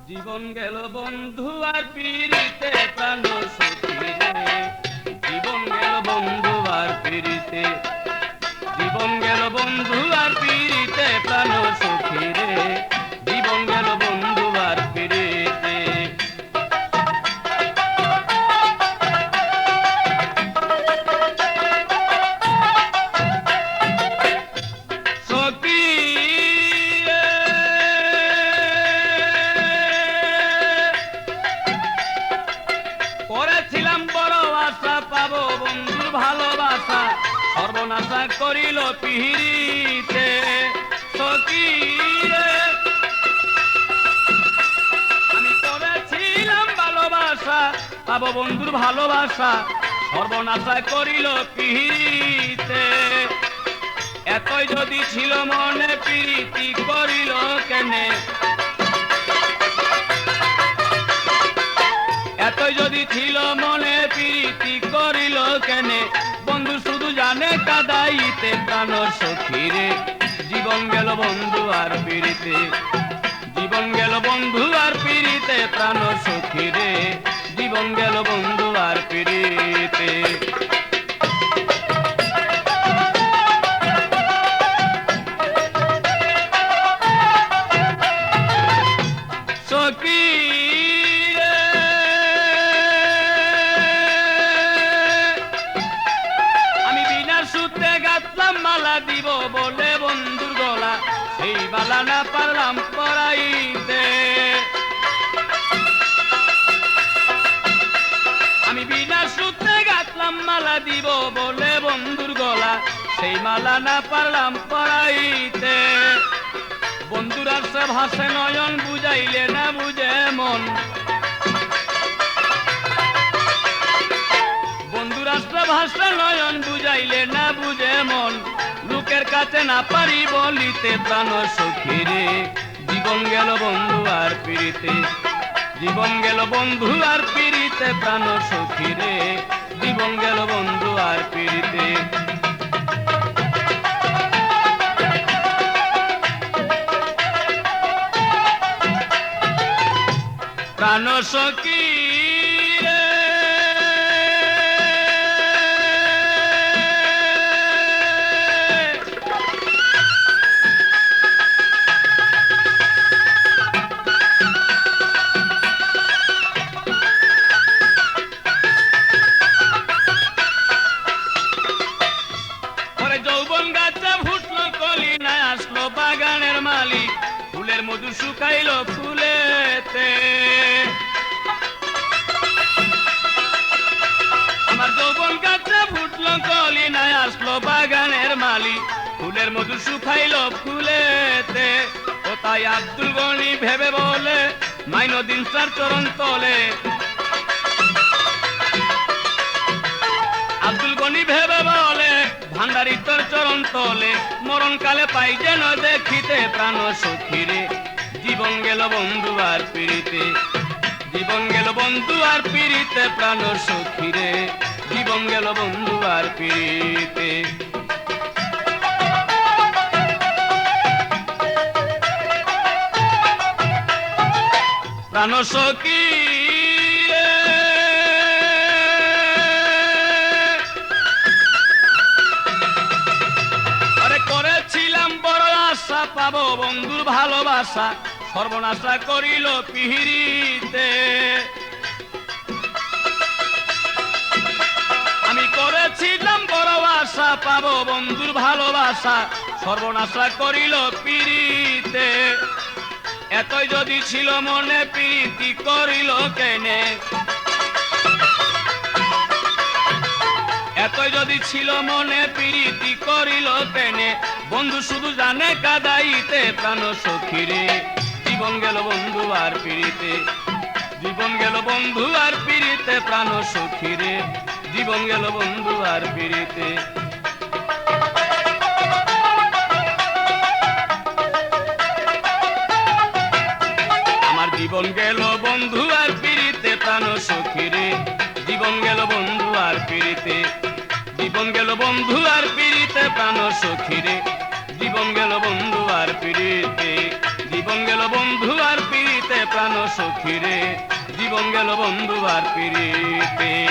জীবন গেল বন্ধু আর পিরিতে প্রাণ সখী রে। জীবন গেল বন্ধু আর পিরিতে, জীবন গেল বন্ধু আর পিরিতে প্রাণ সখী রে। জীবন গেল বন্ধু আর পিরিতে। সখী রে, করেছিলাম বড় আশা পাবো বন্ধুর ভালোবাসা, সর্বনাশা করিল পিহিরিতে। সখী রে, আমি করেছিলাম ভালোবাসা পাবো বন্ধুর ভালোবাসা, সর্বনাশা করিল পিহিরিতে। এতই যদি ছিল মনে প্রীতি করিল কেনে, এতই যদি ছিল মনে প্রীতি করিল কেনে। বন্ধু শুধু জানে কাদাইতে প্রাণ সখী রে। জীবন গেল বন্ধু আর পিরিতে, জীবন গেল বন্ধু আর পিরিতে প্রাণ সখী রে। জীবন গেল বন্ধু আর পিরিতে। সখী রে, আমি বিনা সুতে গাঁথলাম মালা দিব বলে বন্ধুর গলা, সেই মালা না পারলাম পরাইতে। আমি বিনা সুতে গাঁথলাম মালা দিব বলে বন্ধুর গলা, সেই মালা না পারলাম পরাইতে। বন্ধুর আশা ভাসে নয়ন, বুঝাইলে না বুঝে মন। বন্ধুর আশা ভাসে নয়ন, বুঝাইলে না বুঝে মন। লোকের কাছে না পারি বলিতে প্রাণ সখী রে। জীবন গেল বন্ধু আর পিরিতে, জীবন গেল বন্ধু আর পিরিতে প্রাণ সখী রে। জীবন গেল বন্ধু আর পিরিতে। প্রাণ সখী রে, পরে যৌবন গাছে ফুটলো কলি, না আসলো বাগানের মালিক, ফুলের মধু শুকাইল ফুলেতে। আমার যৌবন গাছে ফুটলো কলি, না আসলো বাগানের মালিক, ফুলের মধু শুকাইল ফুলেতে। ও তাই আব্দুল গনি ভেবে বলে, মাইনুদ্দিন স্যার চরণ তলে। আব্দুল গনি ভেবে বলে, ভান্ডারি তোর চরণ তলে। মরণ কালে পাই যেন দেখিতে প্রাণ সখী রে। জীবন গেল বন্ধু আর পিরিতে, জীবন গেল বন্ধু আর পিরিতে প্রাণ সখী রে। জীবন গেল বন্ধু আর পিরিতে। প্রাণ সখী রে, আরে করেছিলাম বড় আশা পাবো বন্ধুর ভালোবাসা, সর্বনাশা করিল পিহিরিতে। আমি করেছিলাম বড় আশা পাবো বন্ধুর ভালোবাসা, সর্বনাশা করিল পিরিতে। এতই যদি ছিল মনে প্রীতি করিল কেনে, এতই যদি ছিল মনে প্রীতি করিল কেনে। বন্ধু শুধু জানে কাদাইতে প্রাণ সখী রে। জীবন গেল বন্ধু আর পিরিতে, জীবন গেল বন্ধু আর পিরিতে প্রাণ সখী রে। জীবন গেল বন্ধু আর পিরিতে। আমার জীবন গেল বন্ধু আর পিরিতে প্রাণ সখী রে। জীবন গেল বন্ধু আর পিরিতে, জীবন গেল বন্ধু আর পিরিতে প্রাণ সখী রে। জীবন গেল বন্ধু আর পিরিতে, জীবন গেল বন্ধু আর পিরিতে প্রাণ প্রাণ সখী রে জীবন গেল বন্ধু আর পিরিতে